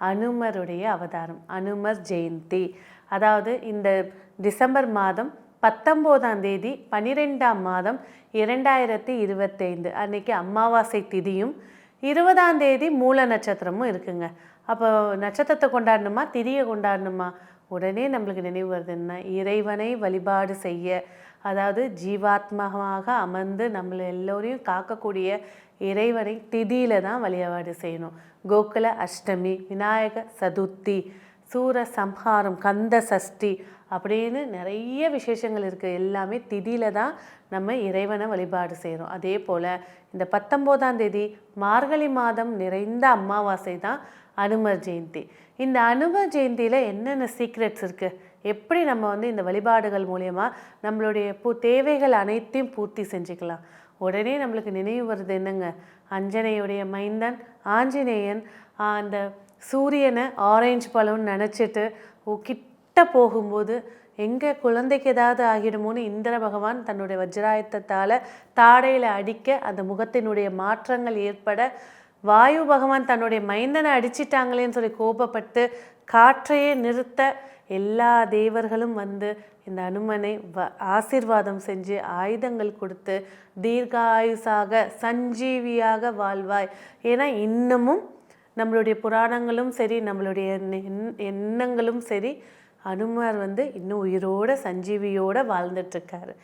அனுமருடைய அவதாரம், அனுமர் ஜெயந்தி. அதாவது இந்த டிசம்பர் மாதம் 19ஆம் தேதி 12ஆம் மாதம் 2025 அன்னைக்கு அமாவாசை திதியும் 20ஆம் தேதி மூல நட்சத்திரமும் இருக்குங்க. அப்போ நட்சத்திரத்தை கொண்டாடணுமா திதியை கொண்டாடணுமா? உடனே நம்மளுக்கு நினைவு வருதுன்னா இறைவனை வழிபாடு செய்ய, அதாவது ஜீவாத்மகமாக அமர்ந்து நம்மளை எல்லோரையும் காக்கக்கூடிய இறைவனை திதியில தான் வழிபாடு செய்யணும். கோகுல அஷ்டமி, விநாயக சதுர்த்தி, சூர சம்ஹாரம், கந்த சஷ்டி அப்படின்னு நிறைய விசேஷங்கள் இருக்குது. எல்லாமே திதியில தான் நம்ம இறைவனை வழிபாடு செய்கிறோம். அதே போல் இந்த 19ஆம் தேதி மார்கழி மாதம் நிறைந்த அமாவாசை தான் அனுமர் ஜெயந்தி. இந்த அனுமர் ஜெயந்தியில் என்னென்ன சீக்ரெட்ஸ் இருக்குது, எப்படி நம்ம இந்த வழிபாடுகள் மூலயமா நம்மளுடைய தேவைகள் அனைத்தையும் பூர்த்தி செஞ்சுக்கலாம்? உடனே நம்மளுக்கு நினைவு வருது என்னங்க, அஞ்சனையுடைய மைந்தன் ஆஞ்சநேயன் அந்த சூரியனை ஆரஞ்சு பழம்னு நினச்சிட்டு கிட்ட போகும்போது எங்கே குழந்தைக்கு ஏதாவது ஆகிடுமோன்னு இந்திர பகவான் தன்னுடைய வஜ்ராயுதத்தால் தாடையில் அடிக்க அந்த முகத்தினுடைய மாற்றங்கள் ஏற்பட, வாயு பகவான் தன்னுடைய மைந்தனை அடிச்சிட்டாங்களேன்னு சொல்லி கோபப்பட்டு காற்றையே நிறுத்த எல்லா தேவர்களும் இந்த அனுமனை ஆசீர்வாதம் செஞ்சு ஆயுதங்கள் கொடுத்து தீர்காயுசாக சஞ்சீவியாக வாழ்வாய். ஏன்னா இன்னமும் நம்மளுடைய புராணங்களும் சரி, நம்மளுடைய எண்ணங்களும் சரி, அனுமர் இன்னும் உயிரோட சஞ்சீவியோடு வாழ்ந்துட்டுருக்காரு.